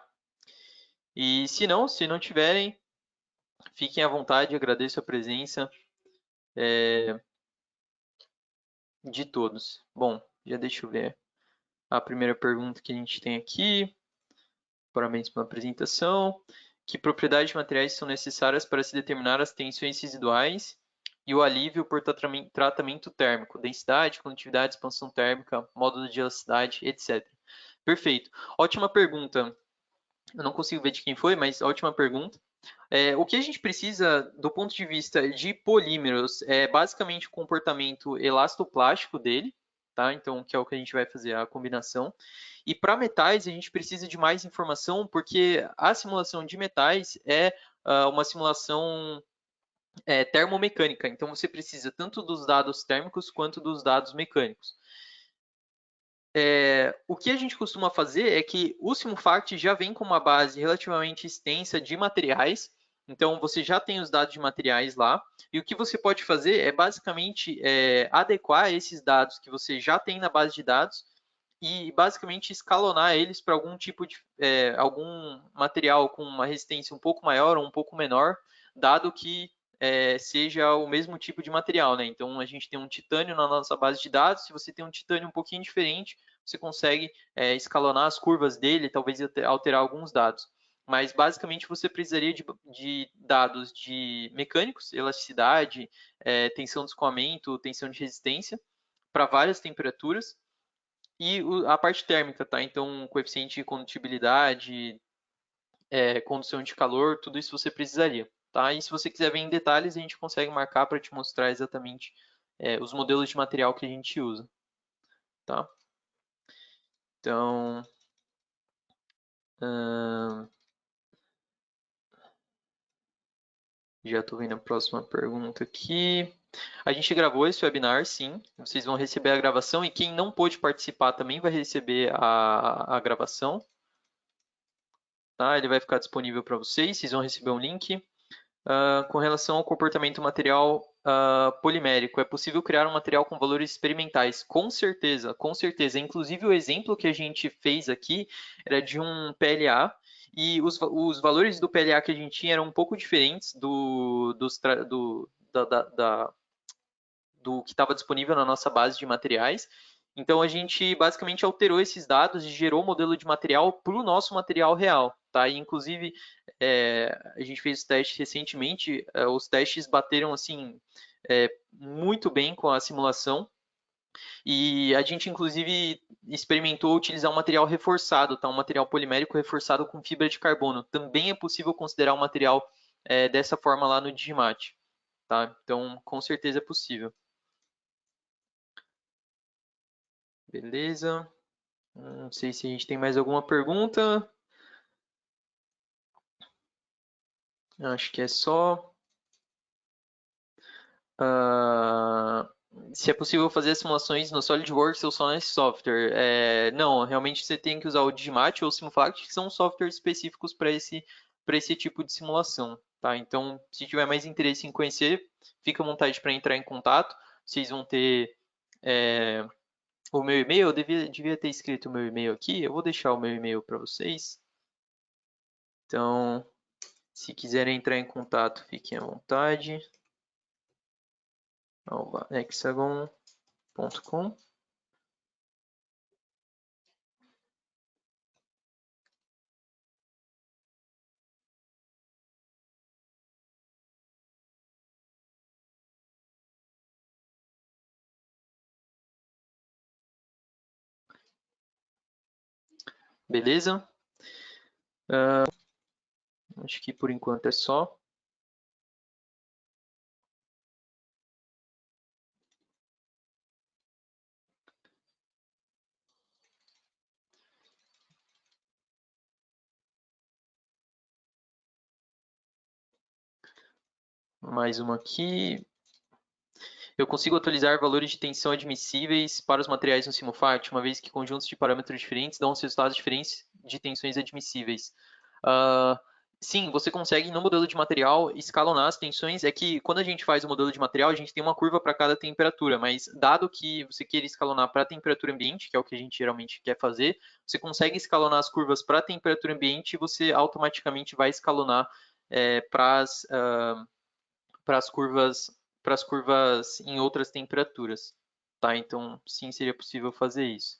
E se não tiverem, fiquem à vontade. Agradeço a presença de todos. Bom, já deixa eu ver a primeira pergunta que a gente tem aqui. Parabéns pela apresentação. Que propriedades de materiais são necessárias para se determinar as tensões residuais e o alívio por tratamento térmico, densidade, condutividade, expansão térmica, módulo de elasticidade, etc. Perfeito. Ótima pergunta. Eu não consigo ver de quem foi, mas ótima pergunta. O que a gente precisa do ponto de vista de polímeros é basicamente o comportamento elastoplástico dele, tá? Então, que é o que a gente vai fazer a combinação. E para metais, a gente precisa de mais informação, porque a simulação de metais é uma simulação termomecânica. Então, você precisa tanto dos dados térmicos quanto dos dados mecânicos. O que a gente costuma fazer é que o Simufact já vem com uma base relativamente extensa de materiais, então você já tem os dados de materiais lá, e o que você pode fazer é basicamente adequar esses dados que você já tem na base de dados e basicamente escalonar eles para algum tipo de algum material com uma resistência um pouco maior ou um pouco menor, dado que seja o mesmo tipo de material, né? Então a gente tem um titânio na nossa base de dados. Se você tem um titânio um pouquinho diferente, você consegue escalonar as curvas dele, talvez alterar alguns dados. Mas basicamente você precisaria de dados de mecânicos, elasticidade, tensão de escoamento, tensão de resistência para várias temperaturas e a parte térmica, tá? Então, coeficiente de condutibilidade, condução de calor, tudo isso você precisaria, tá? E se você quiser ver em detalhes, a gente consegue marcar para te mostrar exatamente os modelos de material que a gente usa, tá? Então, já estou vendo a próxima pergunta aqui. A gente gravou esse webinar, sim. Vocês vão receber a gravação e quem não pôde participar também vai receber a gravação. Tá? Ele vai ficar disponível para vocês. Vocês vão receber um link. Com relação ao comportamento material polimérico, é possível criar um material com valores experimentais? Com certeza, com certeza. Inclusive, o exemplo que a gente fez aqui era de um PLA, e os valores do PLA que a gente tinha eram um pouco diferentes do que estava disponível na nossa base de materiais. Então, a gente basicamente alterou esses dados e gerou o modelo de material para o nosso material real. Tá? E, inclusive, a gente fez testes recentemente, os testes bateram assim muito bem com a simulação. E a gente, inclusive, experimentou utilizar um material reforçado, tá? Um material polimérico reforçado com fibra de carbono. Também é possível considerar um material dessa forma lá no Digimat. Tá? Então, com certeza é possível. Beleza. Não sei se a gente tem mais alguma pergunta. Acho que é só. Ah, se é possível fazer as simulações no SolidWorks ou só nesse software? Não, realmente você tem que usar o Digimat ou o Simulfact, que são softwares específicos para esse tipo de simulação. Tá? Então, se tiver mais interesse em conhecer, fica à vontade para entrar em contato. Vocês vão ter o meu e-mail. Eu devia ter escrito o meu e-mail aqui. Eu vou deixar o meu e-mail para vocês. Então, se quiserem entrar em contato, fiquem à vontade. hexagon.com. Beleza? Acho que por enquanto é só. Mais uma aqui. Eu consigo atualizar valores de tensão admissíveis para os materiais no Simulfact, uma vez que conjuntos de parâmetros diferentes dão resultados diferentes de tensões admissíveis. Uh, sim, você consegue no modelo de material escalonar as tensões. É que quando a gente faz o modelo de material, a gente tem uma curva para cada temperatura, mas dado que você queira escalonar para a temperatura ambiente, que é o que a gente geralmente quer fazer, você consegue escalonar as curvas para a temperatura ambiente e você automaticamente vai escalonar para as curvas em outras temperaturas, tá? Então, sim, seria possível fazer isso.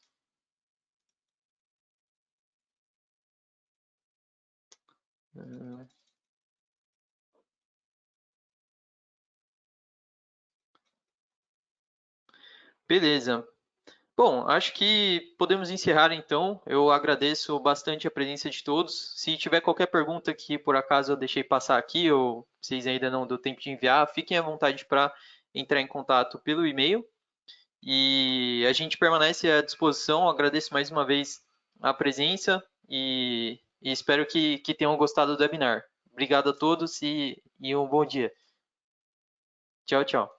Beleza. Bom, acho que podemos encerrar então. Eu agradeço bastante a presença de todos. Se tiver qualquer pergunta que por acaso eu deixei passar aqui ou vocês ainda não deu tempo de enviar, fiquem à vontade para entrar em contato pelo e-mail. E a gente permanece à disposição. Agradeço mais uma vez a presença e espero que tenham gostado do webinar. Obrigado a todos e um bom dia. Tchau, tchau.